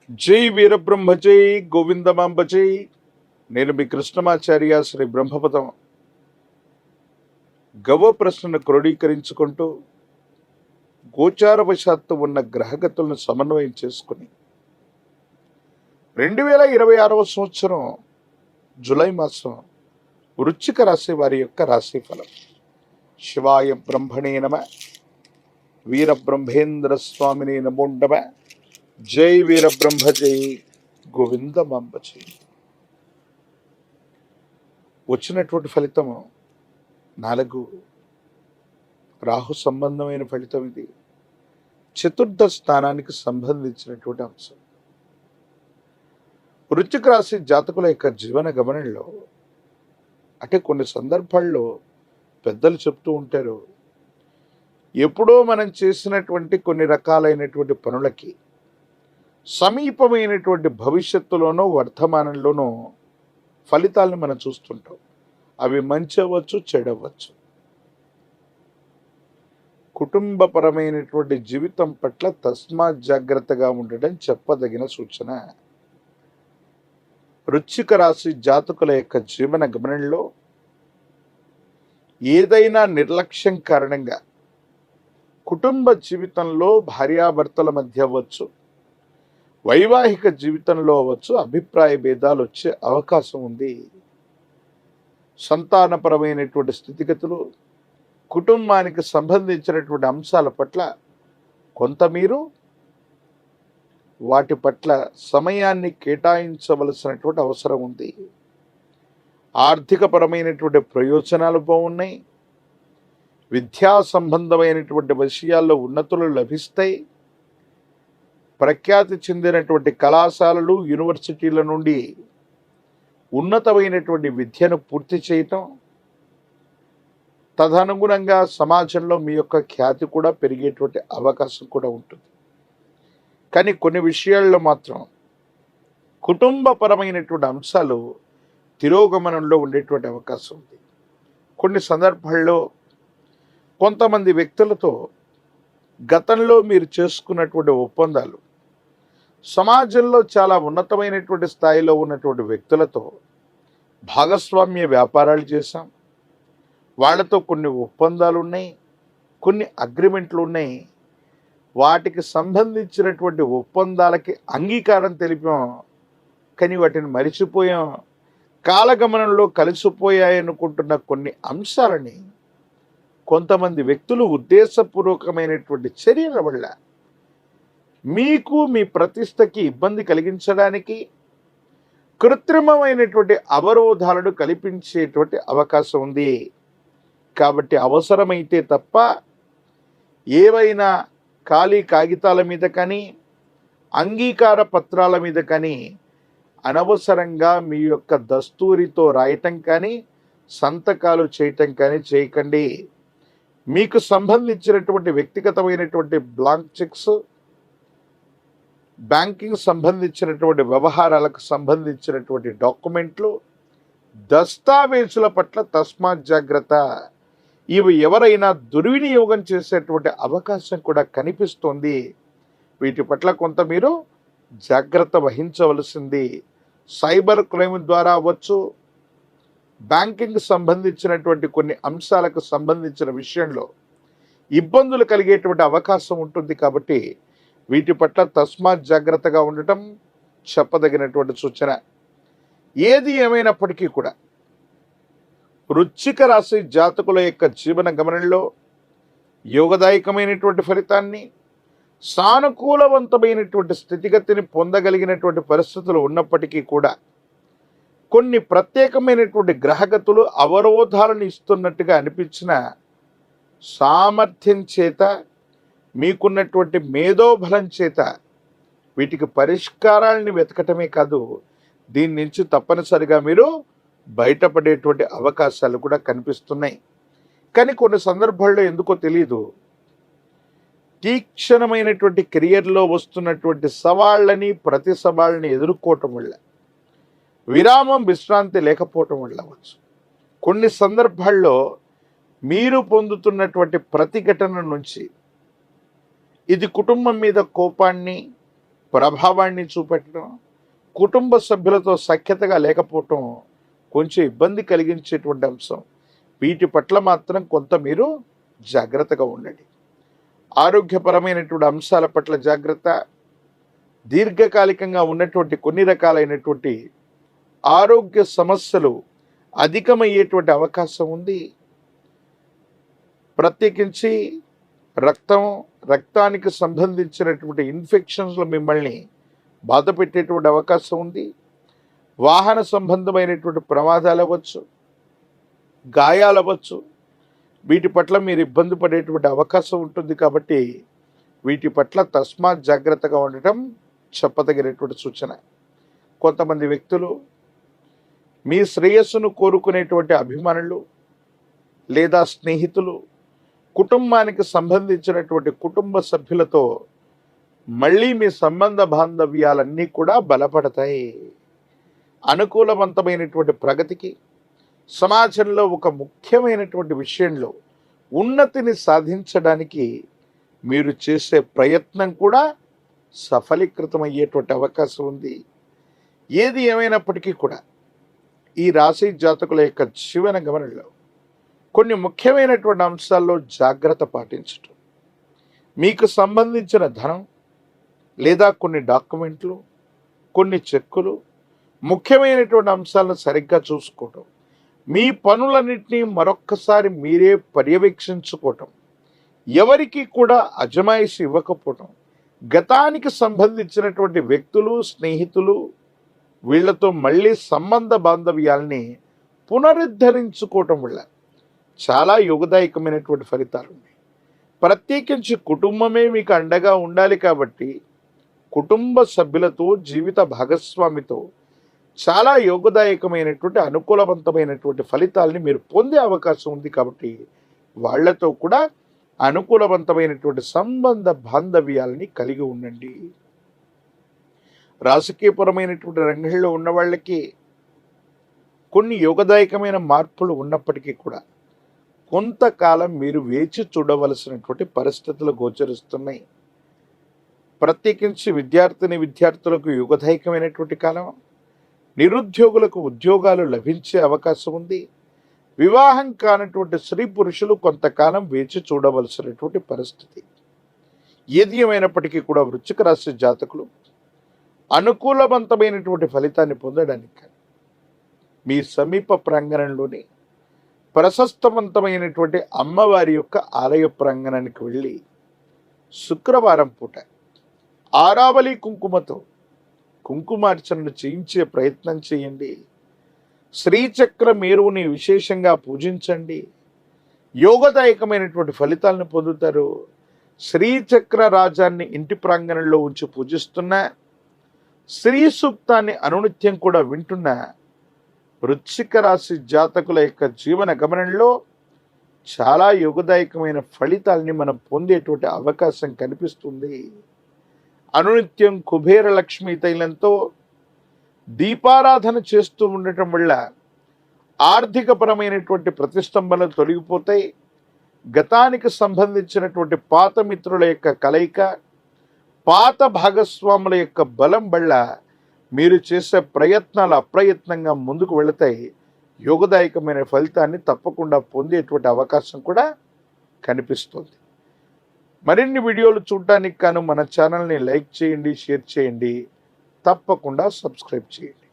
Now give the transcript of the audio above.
జై వీరబ్రహ్మ జై గోవిందమాంబ జై. నేను మీ కృష్ణమాచార్య శ్రీ బ్రహ్మపదం. గవ ప్రశ్నను క్రోడీకరించుకుంటూ గోచారవశాత్తు ఉన్న గ్రహగతులను సమన్వయం చేసుకుని 2026వ సంవత్సరం జూలై మాసం వృశ్చిక రాశి వారి యొక్క రాశి ఫలం. శివాయ బ్రహ్మణే నమ, వీరబ్రహ్మేంద్ర స్వామిని నమో నమ. జై వీరబ్రహ్మ జై గోవిందమాంబ జై. వచ్చినటువంటి ఫలితము 4 రాహు సంబంధమైన ఫలితం. ఇది చతుర్థ స్థానానికి సంబంధించినటువంటి అంశం. వృశ్చిక రాశి జాతకుల యొక్క జీవన గమనంలో అంటే కొన్ని సందర్భాల్లో పెద్దలు చెప్తూ ఉంటారు, ఎప్పుడో మనం చేసినటువంటి కొన్ని రకాలైనటువంటి పనులకి సమీపమైనటువంటి భవిష్యత్తులోనో వర్తమానంలోనో ఫలితాలను మనం చూస్తుంటాం. అవి మంచి అవ్వచ్చు, చెడవచ్చు. కుటుంబపరమైనటువంటి జీవితం పట్ల తస్మాత్ జాగ్రత్తగా ఉండడం చెప్పదగిన సూచన. వృశ్చిక రాశి జాతకుల యొక్క జీవన గమనంలో ఏదైనా నిర్లక్ష్యం కారణంగా కుటుంబ జీవితంలో భార్యాభర్తల మధ్య అవ్వచ్చు, వైవాహిక జీవితంలో అవ్వచ్చు, అభిప్రాయ భేదాలు వచ్చే అవకాశం ఉంది. సంతానపరమైనటువంటి స్థితిగతులు, కుటుంబానికి సంబంధించినటువంటి అంశాల పట్ల కొంత మీరు వాటి పట్ల సమయాన్ని కేటాయించవలసినటువంటి అవసరం ఉంది. ఆర్థికపరమైనటువంటి ప్రయోజనాలు బాగున్నాయి. విద్యా సంబంధమైనటువంటి విషయాల్లో ఉన్నతులు లభిస్తాయి. ప్రఖ్యాతి చెందినటువంటి కళాశాలలు, యూనివర్సిటీల నుండి ఉన్నతమైనటువంటి విద్యను పూర్తి చేయటం, తదనుగుణంగా సమాజంలో మీ యొక్క ఖ్యాతి కూడా పెరిగేటువంటి అవకాశం కూడా ఉంటుంది. కానీ కొన్ని విషయాల్లో మాత్రం కుటుంబపరమైనటువంటి అంశాలు తిరోగమనంలో ఉండేటువంటి అవకాశం ఉంది. కొన్ని సందర్భాల్లో కొంతమంది వ్యక్తులతో గతంలో మీరు చేసుకున్నటువంటి ఒప్పందాలు, సమాజంలో చాలా ఉన్నతమైనటువంటి స్థాయిలో ఉన్నటువంటి వ్యక్తులతో భాగస్వామ్య వ్యాపారాలు చేశాం. వాళ్ళతో కొన్ని ఒప్పందాలు ఉన్నాయి, కొన్ని అగ్రిమెంట్లు ఉన్నాయి. వాటికి సంబంధించినటువంటి ఒప్పందాలకి అంగీకారం తెలిపాం, కానీ వాటిని మరిచిపోయాం. కాలగమనంలో కలిసిపోయాయనుకుంటున్న కొన్ని అంశాలని కొంతమంది వ్యక్తులు ఉద్దేశపూర్వకమైనటువంటి చర్యల వల్ల మీకు మీ ప్రతిష్టకి ఇబ్బంది కలిగించడానికి కృత్రిమమైనటువంటి అవరోధాలను కల్పించేటువంటి అవకాశం ఉంది. కాబట్టి అవసరమైతే తప్ప ఏవైనా ఖాళీ కాగితాల మీద కానీ అంగీకార పత్రాల మీద కానీ అనవసరంగా మీ యొక్క దస్తూరితో రాయటం కానీ సంతకాలు చేయటం కానీ చేయకండి. మీకు సంబంధించినటువంటి వ్యక్తిగతమైనటువంటి బ్లాంక్ చెక్స్, బ్యాంకింగ్ సంబంధించినటువంటి వ్యవహారాలకు సంబంధించినటువంటి డాక్యుమెంట్లు, దస్తావేజుల పట్ల తస్మాత్ జాగ్రత్త. ఇవి ఎవరైనా దుర్వినియోగం చేసేటువంటి అవకాశం కూడా కనిపిస్తోంది. వీటి పట్ల కొంత మీరు జాగ్రత్త వహించవలసింది. సైబర్ క్రైమ్ ద్వారా అవ్వచ్చు, బ్యాంకింగ్ సంబంధించినటువంటి కొన్ని అంశాలకు సంబంధించిన విషయంలో ఇబ్బందులు కలిగేటువంటి అవకాశం ఉంటుంది. కాబట్టి వీటి పట్ల తస్మాత్ జాగ్రత్తగా ఉండటం చెప్పదగినటువంటి సూచన. ఏది ఏమైనప్పటికీ కూడా వృశ్చిక రాశి జాతకుల యొక్క జీవన గమనంలో యోగదాయకమైనటువంటి ఫలితాన్ని, సానుకూలవంతమైనటువంటి స్థితిగతిని పొందగలిగినటువంటి పరిస్థితులు ఉన్నప్పటికీ కూడా కొన్ని ప్రత్యేకమైనటువంటి గ్రహగతులు అవరోధాలను ఇస్తున్నట్టుగా అనిపించిన సామర్థ్యం చేత, మీకున్నటువంటి మేధోబలం చేత వీటికి పరిష్కారాలని వెతకటమే కాదు, దీని నుంచి తప్పనిసరిగా మీరు బయటపడేటువంటి అవకాశాలు కూడా కనిపిస్తున్నాయి. కానీ కొన్ని సందర్భాల్లో ఎందుకో తెలియదు, తీక్షణమైనటువంటి కెరియర్లో వస్తున్నటువంటి సవాళ్ళని, ప్రతి సవాళ్ళని ఎదుర్కోవటం వల్ల, విరామం విశ్రాంతి లేకపోవటం వల్ల అవ్వచ్చు. కొన్ని సందర్భాల్లో మీరు పొందుతున్నటువంటి ప్రతిఘటన నుంచి ఇది కుటుంబం మీద కోపాన్ని, ప్రభావాన్ని చూపెట్టడం, కుటుంబ సభ్యులతో సఖ్యతగా లేకపోవటం కొంచెం ఇబ్బంది కలిగించేటువంటి అంశం. వీటి పట్ల మాత్రం కొంత మీరు జాగ్రత్తగా ఉండండి. ఆరోగ్యపరమైనటువంటి అంశాల పట్ల జాగ్రత్త, దీర్ఘకాలికంగా ఉన్నటువంటి కొన్ని రకాలైనటువంటి ఆరోగ్య సమస్యలు అధికమయ్యేటువంటి అవకాశం ఉంది. ప్రత్యేకించి రక్తానికి సంబంధించినటువంటి ఇన్ఫెక్షన్స్లో మిమ్మల్ని బాధ పెట్టేటువంటి అవకాశం ఉంది. వాహన సంబంధమైనటువంటి ప్రమాదాలు అవ్వచ్చు, గాయాలు అవ్వచ్చు. వీటి పట్ల మీరు ఇబ్బంది పడేటువంటి అవకాశం ఉంటుంది. కాబట్టి వీటి పట్ల తస్మాత్ జాగ్రత్తగా ఉండటం చెప్పదగినటువంటి సూచన. కొంతమంది వ్యక్తులు మీ శ్రేయస్సును కోరుకునేటువంటి అభిమానులు లేదా స్నేహితులు కుటుంబానికి సంబంధించినటువంటి కుటుంబ సభ్యులతో మళ్ళీ మీ సంబంధ బాంధవ్యాలన్నీ కూడా బలపడతాయి. అనుకూలవంతమైనటువంటి ప్రగతికి, సమాజంలో ఒక ముఖ్యమైనటువంటి విషయంలో ఉన్నతిని సాధించడానికి మీరు చేసే ప్రయత్నం కూడా సఫలీకృతమయ్యేటువంటి అవకాశం ఉంది. ఏది ఏమైనప్పటికీ కూడా ఈ రాశి జాతకుల యొక్క జీవన గమనంలో కొన్ని ముఖ్యమైనటువంటి అంశాల్లో జాగ్రత్త పాటించటం, మీకు సంబంధించిన ధనం లేదా కొన్ని డాక్యుమెంట్లు, కొన్ని చెక్కులు, ముఖ్యమైనటువంటి అంశాలను సరిగ్గా చూసుకోవటం, మీ పనులన్నింటినీ మరొక్కసారి మీరే పర్యవేక్షించుకోవటం, ఎవరికి కూడా అజమాయిషి ఇవ్వకపోవటం, గతానికి సంబంధించినటువంటి వ్యక్తులు, స్నేహితులు వీళ్లతో మళ్ళీ సంబంధ బాంధవ్యాల్ని పునరుద్ధరించుకోవటం వల్ల చాలా యోగదాయకమైనటువంటి ఫలితాలు ఉన్నాయి. ప్రత్యేకించి కుటుంబమే మీకు అండగా ఉండాలి. కాబట్టి కుటుంబ సభ్యులతో, జీవిత భాగస్వామితో చాలా యోగదాయకమైనటువంటి అనుకూలవంతమైనటువంటి ఫలితాలని మీరు పొందే అవకాశం ఉంది. కాబట్టి వాళ్లతో కూడా అనుకూలవంతమైనటువంటి సంబంధ బాంధవ్యాలని కలిగి ఉండండి. రాజకీయపరమైనటువంటి రంగంలో ఉన్న వాళ్ళకి కొన్ని యోగదాయకమైన మార్పులు ఉన్నప్పటికీ కూడా కొంతకాలం మీరు వేచి చూడవలసినటువంటి పరిస్థితులు గోచరిస్తున్నాయి. ప్రత్యేకించి విద్యార్థులకు యోగదాయకమైనటువంటి కాలం, నిరుద్యోగులకు ఉద్యోగాలు లభించే అవకాశం ఉంది. వివాహం కానటువంటి స్త్రీ పురుషులు కొంతకాలం వేచి చూడవలసినటువంటి పరిస్థితి. ఏది ఏమైనప్పటికీ కూడా వృశ్చిక రాశి జాతకులు అనుకూలవంతమైనటువంటి ఫలితాన్ని పొందడానికి మీ సమీప ప్రాంగణంలోని ప్రశస్తవంతమైనటువంటి అమ్మవారి యొక్క ఆలయ ప్రాంగణానికి వెళ్ళి శుక్రవారం పూట ఆరావళి కుంకుమతో కుంకుమార్చనను చేయించే ప్రయత్నం చేయండి. శ్రీచక్ర మేరువుని విశేషంగా పూజించండి. యోగదాయకమైనటువంటి ఫలితాలను పొందుతారు. శ్రీచక్ర రాజాన్ని ఇంటి ప్రాంగణంలో ఉంచి పూజిస్తున్న, శ్రీ సూక్తాన్ని అనునిత్యం కూడా వింటున్న వృశ్చిక రాశి జాతకుల యొక్క జీవన గమనంలో చాలా యోగదాయకమైన ఫలితాలని మనం పొందేటువంటి అవకాశం కనిపిస్తుంది. అనునిత్యం కుబేర లక్ష్మీ తైలంతో దీపారాధన చేస్తూ ఉండటం వల్ల ఆర్థికపరమైనటువంటి ప్రతిష్టంభనలు తొలగిపోతాయి. గతానికి సంబంధించినటువంటి పాత మిత్రుల యొక్క కలయిక, పాత భాగస్వాముల యొక్క బలం వల్ల మీరు చేసే ప్రయత్నాలు అప్రయత్నంగా ముందుకు వెళతాయి. యోగదాయకమైన ఫలితాన్ని తప్పకుండా పొందేటువంటి అవకాశం కూడా కనిపిస్తుంది. మరిన్ని వీడియోలు చూడటానికి గాను మన ఛానల్ని లైక్ చేయండి, షేర్ చేయండి, తప్పకుండా సబ్స్క్రైబ్ చేయండి.